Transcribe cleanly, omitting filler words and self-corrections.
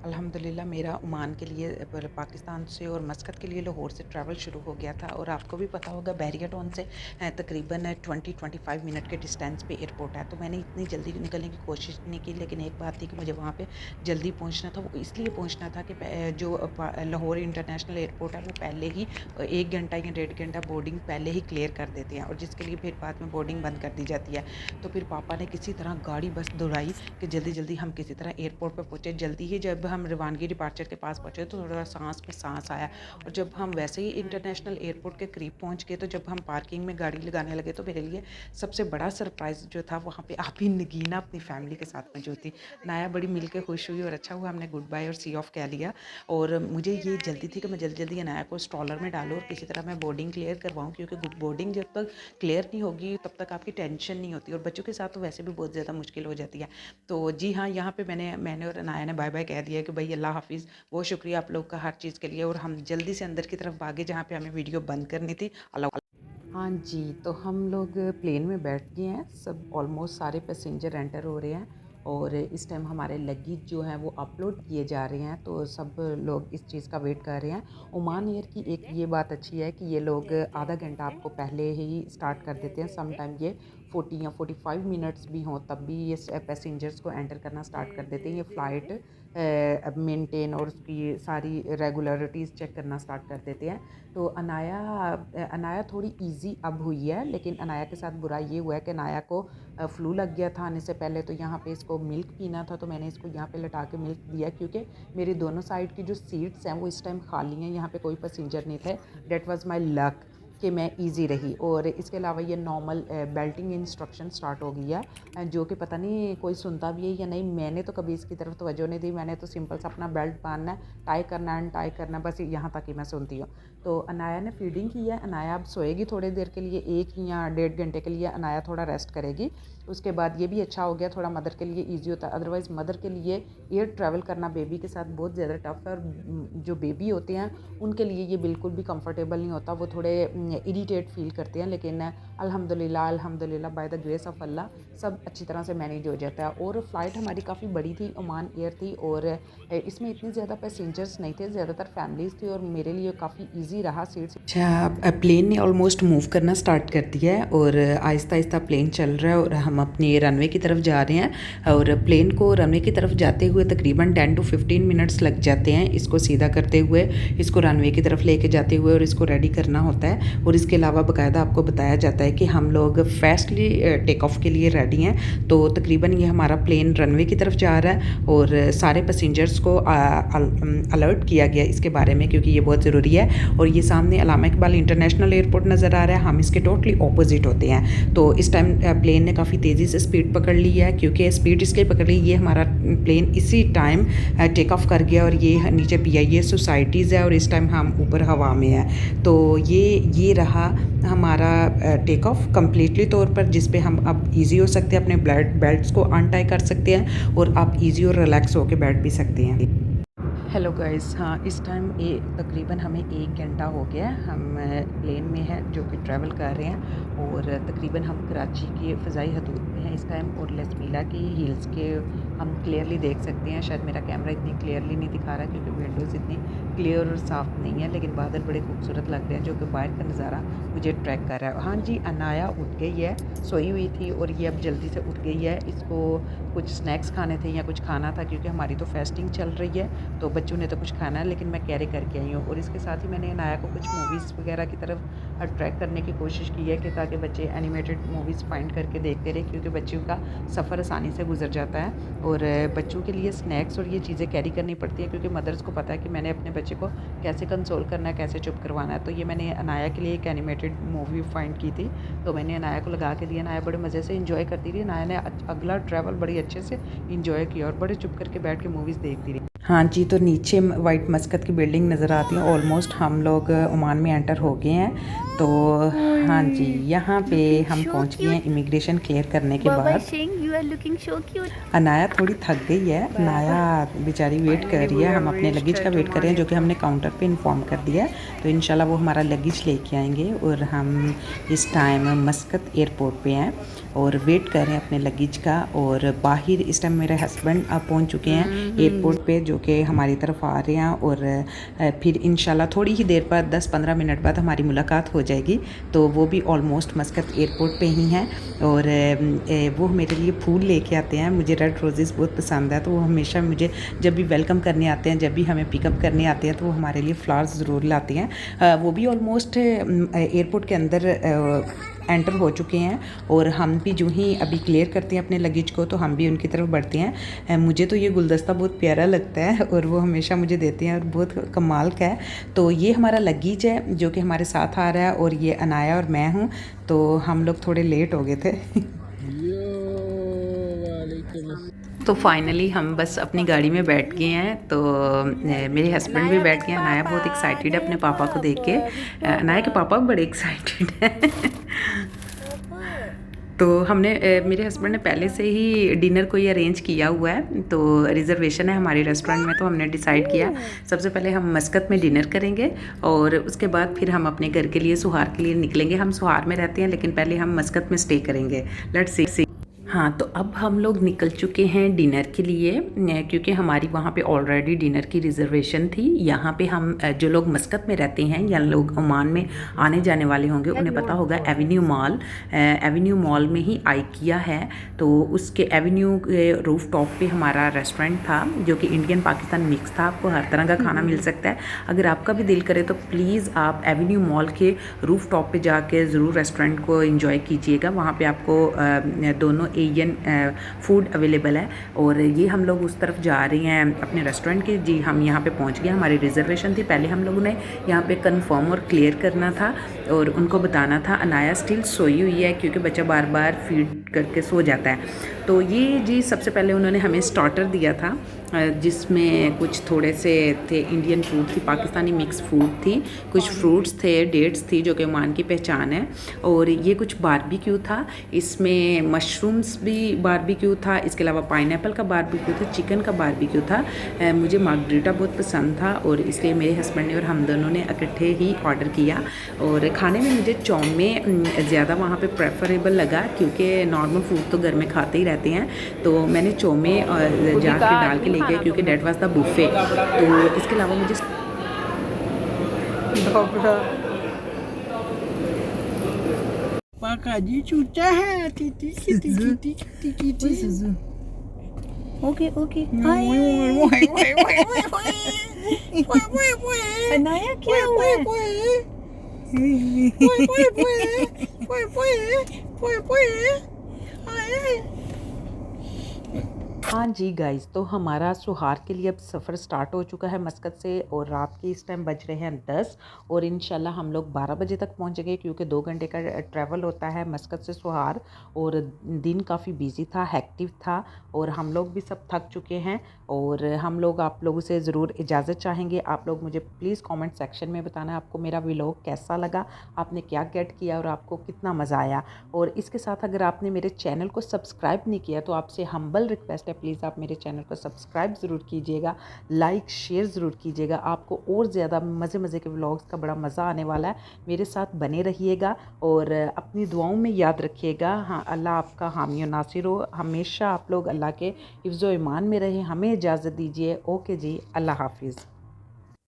अल्हम्दुलिल्लाह मेरा ओमान के लिए पाकिस्तान से और मस्कत के लिए लाहौर से ट्रैवल शुरू हो गया था और आपको भी पता होगा बैरिया टाउन से तकरीबन 20-25 मिनट के डिस्टेंस पे एयरपोर्ट है। तो मैंने इतनी जल्दी निकलने की कोशिश नहीं की, लेकिन एक बात थी कि मुझे वहाँ पे जल्दी पहुँचना था। वो इसलिए पहुँचना था कि लाहौर इंटरनेशनल एयरपोर्ट है वो पहले ही 1 घंटा या 1.5 घंटा बोर्डिंग पहले ही क्लियर कर देते हैं, और जिसके लिए फिर बाद में बोर्डिंग बंद कर दी जाती है। तो फिर पापा ने किसी तरह गाड़ी बस दौड़ाई कि जल्दी जल्दी हम किसी तरह एयरपोर्ट पर पहुँचे। जल्दी ही जब हम रवानगी डिपार्चर के पास पहुँचे तो थोड़ा सांस में सांस आया, और जब हम वैसे ही इंटरनेशनल एयरपोर्ट के करीब पहुँच गए तो जब हम पार्किंग में गाड़ी लगाने लगे तो मेरे लिए सबसे बड़ा सरप्राइज़ जो था वहाँ पे आप ही नगीना अपनी फैमिली के साथ मौजूद थी। नाया बड़ी मिल के खुश हुई और अच्छा हुआ हमने गुड बाय और सी ऑफ कह लिया। और मुझे ये जल्दी थी कि मैं जल्दी जल्दी अनाया को स्ट्रॉलर में डालूँ और किसी तरह मैं बोर्डिंग क्लियर करवाऊँ, क्योंकि बोर्डिंग जब तक क्लियर नहीं होगी तब तक आपकी टेंशन नहीं होती, और बच्चों के साथ तो वैसे भी बहुत ज़्यादा मुश्किल हो जाती है। तो जी हाँ, यहाँ पे मैंने और अनाया ने बाय बाय कह दिया कि भाई अल्लाह हाफ़िज़। बहुत शुक्रिया आप लोग का हर चीज़ के लिए, और हम जल्दी से अंदर की तरफ भागे जहाँ पे हमें वीडियो बंद करनी थी। अल्लाह। हाँ जी, तो हम लोग प्लेन में बैठ गए हैं, सब ऑलमोस्ट सारे पैसेंजर एंटर हो रहे हैं, और इस टाइम हमारे लगेज जो हैं वो अपलोड किए जा रहे हैं, तो सब लोग इस चीज़ का वेट कर रहे हैं। ओमान एयर की एक ये बात अच्छी है कि ये लोग आधा घंटा आपको पहले ही स्टार्ट कर देते हैं। सम टाइम ये 40 या 45 मिनट्स भी हों तब भी ये पैसेंजर्स को एंटर करना स्टार्ट कर देते हैं। ये फ़्लाइट मेंटेन और उसकी सारी रेगुलरिटीज़ चेक करना स्टार्ट कर देते हैं। तो अनाया थोड़ी इजी अब हुई है, लेकिन अनाया के साथ बुरा ये हुआ है कि अनाया को फ्लू लग गया था आने से पहले। तो यहाँ पे इसको मिल्क पीना था, तो मैंने इसको यहाँ पे लटा के मिल्क दिया, क्योंकि मेरी दोनों साइड की जो सीट्स हैं वो इस टाइम खाली हैं, यहाँ पे कोई पैसेंजर नहीं थे। डेट वाज माय लक कि मैं इजी रही। और इसके अलावा ये नॉर्मल बेल्टिंग इंस्ट्रक्शन स्टार्ट हो गई है, जो कि पता नहीं कोई सुनता भी है या नहीं। मैंने तो कभी इसकी तरफ तवज्जो नहीं दी, मैंने तो सिंपल सा अपना बेल्ट बांधना है, टाई करना है, अनटाई करना, बस यहाँ तक ही मैं सुनती हूँ। तो अनाया ने फीडिंग की है, अनाया अब सोएगी थोड़ी देर के लिए, 1 या 1.5 घंटे के लिए अनाया थोड़ा रेस्ट करेगी। उसके बाद ये भी अच्छा हो गया, थोड़ा मदर के लिए ईजी होता है। अदरवाइज़ मदर के लिए एयर ट्रैवल करना बेबी के साथ बहुत ज़्यादा टफ है, और जो बेबी होते हैं उनके लिए ये बिल्कुल भी कंफर्टेबल नहीं होता, वो थोड़े इरिटेट फील करते हैं। लेकिन अल्हम्दुलिल्लाह अल्हम्दुलिल्लाह बाय द ग्रेस ऑफ अल्लाह सब अच्छी तरह से मैनेज हो जाता है। और फ़्लाइट हमारी काफ़ी बड़ी थी, ओमान एयर थी, और इसमें इतने ज़्यादा पैसेंजर्स नहीं थे, ज़्यादातर फैमिलीज़ थी, और मेरे लिए काफ़ी ईजी रहा सीट्स। अच्छा, प्लेन ने ऑलमोस्ट मूव करना स्टार्ट कर दिया है, और आहिस्ता आहिस्ता प्लेन चल रहा है, और हम अपने रनवे की तरफ जा रहे हैं। और प्लेन को रनवे की तरफ जाते हुए तकरीबन 10 to 15 मिनट्स लग जाते हैं, इसको सीधा करते हुए, इसको रनवे की तरफ लेके जाते हुए, और इसको रेडी करना होता है। और इसके अलावा बाकायदा आपको बताया जाता है कि हम लोग फास्टली टेक ऑफ के लिए रेडी हैं। तो तकरीबन ये हमारा प्लेन रनवे की तरफ जा रहा है, और सारे पैसेंजर्स को अलर्ट किया गया इसके बारे में, क्योंकि ये बहुत ज़रूरी है। और ये सामने अल्लामा इकबाल इंटरनेशनल एयरपोर्ट नज़र आ रहा है, हम इसके टोटली ऑपोजिट होते हैं। तो इस टाइम प्लेन ने काफ़ी तेज़ी से स्पीड पकड़ ली है, क्योंकि स्पीड इसके पकड़ ली, ये हमारा प्लेन इसी टाइम टेक ऑफ कर गया, और ये नीचे PIA सोसाइटीज़ है, और इस टाइम हम ऊपर हवा में है। तो ये रहा हमारा टेक ऑफ कम्प्लीटली तौर पर, जिस पे हम अब इजी हो सकते हैं, अपने बेल्ट्स को अनटाई कर सकते हैं, और आप इजी और रिलैक्स होकर बैठ भी सकते हैं। हेलो गाइस, हाँ इस टाइम तकरीबन हमें 1 घंटा हो गया है, हम प्लेन में हैं जो कि ट्रैवल कर रहे हैं, और तकरीबन हम कराची की फ़ज़ाई हदूद में हैं इस टाइम, और लसमीला की हिल्स के हम क्लियरली देख सकते हैं। शायद मेरा कैमरा इतनी क्लियरली नहीं दिखा रहा क्योंकि विंडोज़ इतनी क्लियर और साफ़ नहीं है, लेकिन बादल बड़े खूबसूरत लग रहे हैं, जो कि बाहर का नज़ारा मुझे ट्रैक कर रहा है। हाँ जी, अनाया उठ गई है, सोई हुई थी, और ये अब जल्दी से उठ गई है। इसको कुछ स्नैक्स खाने थे या कुछ खाना था, क्योंकि हमारी तो फास्टिंग चल रही है, तो बच्चों ने तो कुछ खाना है, लेकिन मैं कैरी करके आई हूँ। और इसके साथ ही मैंने अनाया को कुछ मूवीज़ वगैरह की तरफ अट्रैक्ट करने की कोशिश की है, कि ताकि बच्चे एनिमेटेड मूवीज़ फाइंड करके देखते रहे, क्योंकि बच्चों का सफ़र आसानी से गुजर जाता है। और बच्चों के लिए स्नैक्स और ये चीज़ें कैरी करनी पड़ती हैं, क्योंकि मदर्स को पता है कि मैंने अपने बच्चे को कैसे कंसोल करना है, कैसे चुप करवाना है। तो ये मैंने अनाया के लिए एक एनिमेटेड मूवी फाइंड की थी, तो मैंने अनाया को लगा के दिया। अनाया बड़े मज़े से इंजॉय करती रही, अनाया ने अगला ट्रैवल बड़ी अच्छे से इंजॉय किया, और बड़े चुप करके बैठ के मूवीज़ देखती रही। हाँ जी, तो नीचे वाइट मस्कत की बिल्डिंग नज़र आती है। ऑलमोस्ट हम लोग ओमान में एंटर हो गए हैं। तो हाँ जी, यहाँ पे हम पहुँच गए हैं इमिग्रेशन क्लियर करने के बाद। अनाया थोड़ी थक गई है, अनाया बेचारी वेट कर रही है, हम अपने लगेज का वेट कर रहे हैं, जो कि हमने काउंटर पे इन्फॉर्म कर दिया है। तो इंशाल्लाह वो हमारा लगेज लेके आएंगे, और हम इस टाइम मस्कत एयरपोर्ट पे हैं और वेट कर रहे हैं अपने लगेज का। और बाहर इस टाइम मेरे हस्बैंड पहुंच चुके हैं एयरपोर्ट पे, जो कि हमारी तरफ आ रहे हैं और फिर इंशाल्लाह थोड़ी ही देर बाद 10-15 मिनट बाद हमारी मुलाकात हो जाएगी। तो वो भी ऑलमोस्ट मस्कत एयरपोर्ट पे ही हैं और वो मेरे लिए फूल लेके आते हैं। मुझे रेड रोज़ेज़ बहुत पसंद है, तो वो हमेशा मुझे जब भी वेलकम करने आते हैं, जब भी हमें पिकअप करने आते हैं, तो वो हमारे लिए फ्लावर्स ज़रूर लाती हैं। वो भी ऑलमोस्ट एयरपोर्ट के अंदर एंटर हो चुके हैं और हम भी जो ही अभी क्लियर करते हैं अपने लगेज को, तो हम भी उनकी तरफ बढ़ते हैं। मुझे तो ये गुलदस्ता बहुत प्यारा लगता है और वो हमेशा मुझे देते हैं और बहुत कमाल का है। तो ये हमारा लगेज है जो कि हमारे साथ आ रहा है और ये अनाया और मैं हूँ। तो हम लोग थोड़े लेट हो गए थे। तो फाइनली हम बस अपनी गाड़ी में बैठ गए हैं। तो मेरे हस्बैंड भी बैठ गए हैं। अनाया बहुत एक्साइटेड है अपने पापा को देख के। अनाया के पापा भी बड़े एक्साइटेड हैं। तो हमने मेरे हस्बैंड ने पहले से ही डिनर को ही अरेंज किया हुआ है, तो रिज़र्वेशन है हमारे रेस्टोरेंट में। तो हमने डिसाइड किया सबसे पहले हम मस्कत में डिनर करेंगे और उसके बाद फिर हम अपने घर के लिए सुहार के लिए निकलेंगे। हम सुहार में रहते हैं लेकिन पहले हम मस्कत में स्टे करेंगे। Let's see. हाँ, तो अब हम लोग निकल चुके हैं डिनर के लिए, क्योंकि हमारी वहाँ पे ऑलरेडी डिनर की रिज़र्वेशन थी। यहाँ पे हम जो लोग मस्कत में रहते हैं या लोग ओमान में आने जाने वाले होंगे उन्हें पता होगा एवेन्यू मॉल में ही आइकिया है। तो उसके एवेन्यू के रूफ टॉप पे हमारा रेस्टोरेंट था जो कि इंडियन पाकिस्तान मिक्स था। आपको हर तरह का खाना मिल सकता है। अगर आपका भी दिल करे तो प्लीज़ आप एवेन्यू मॉल के रूफ टॉप पर जाके ज़रूर रेस्टोरेंट को इंजॉय कीजिएगा। वहाँ पर आपको दोनों एशियन फूड अवेलेबल है। और ये हम लोग उस तरफ जा रहे हैं अपने रेस्टोरेंट के। जी हम यहाँ पे पहुँच गए। हमारी रिजर्वेशन थी, पहले हम लोगों ने यहाँ पे कंफर्म और क्लियर करना था और उनको बताना था। अनाया स्टिल सोई हुई है क्योंकि बच्चा बार बार फीड करके सो जाता है। तो ये जी सबसे पहले उन्होंने हमें स्टार्टर दिया था जिसमें कुछ थोड़े से थे इंडियन फूड थी, पाकिस्तानी मिक्स फूड थी, कुछ फ्रूट्स थे, डेट्स थी जो कि ओमान की पहचान है। और ये कुछ बारबेक्यू था, इसमें मशरूम्स भी बारबेक्यू था, इसके अलावा पाइनएप्पल का बारबेक्यू था, चिकन का बारबेक्यू था। मुझे मार्गरीटा बहुत पसंद था और इसलिए मेरे हस्बैंड ने और हम दोनों ने इकट्ठे ही ऑर्डर किया। और खाने में मुझे चौमे ज़्यादा वहाँ पे प्रेफरेबल लगा क्योंकि नॉर्मल फूड तो घर में खाते ही रहते हैं। तो मैंने चौमे जाके डाल के ले गया क्योंकि डेट वाज द बुफे। तो इसके अलावा मुझे Pakadi cuca titi titi titi titi titi. Okay. Anaya क्या हुआ है? हाँ जी गाइस, तो हमारा सुहार के लिए अब सफ़र स्टार्ट हो चुका है मस्कत से और रात के इस टाइम बज रहे हैं 10 और इंशाल्लाह हम लोग 12 बजे तक पहुंचेंगे क्योंकि 2 घंटे का ट्रैवल होता है मस्कत से सुहार। और दिन काफ़ी बिजी था, हेक्टिव था और हम लोग भी सब थक चुके हैं। और हम लोग आप लोगों से ज़रूर इजाज़त चाहेंगे। आप लोग मुझे प्लीज़ कॉमेंट सेक्शन में बताना आपको मेरा व्लॉग कैसा लगा, आपने क्या गेट किया और आपको कितना मज़ा आया। और इसके साथ अगर आपने मेरे चैनल को सब्सक्राइब नहीं किया तो आपसे हम्बल रिक्वेस्ट है, प्लीज़ आप मेरे चैनल को सब्सक्राइब ज़रूर कीजिएगा, लाइक शेयर ज़रूर कीजिएगा। आपको और ज़्यादा मज़े के व्लॉग्स का बड़ा मज़ा आने वाला है। मेरे साथ बने रहिएगा और अपनी दुआओं में याद रखिएगा। हाँ, अल्लाह आपका हामी और नासिर हो। हमेशा आप लोग अल्लाह के हिफ्ज़ व ईमान में रहें। हमें इजाज़त दीजिए। ओके जी, अल्लाह हाफिज़।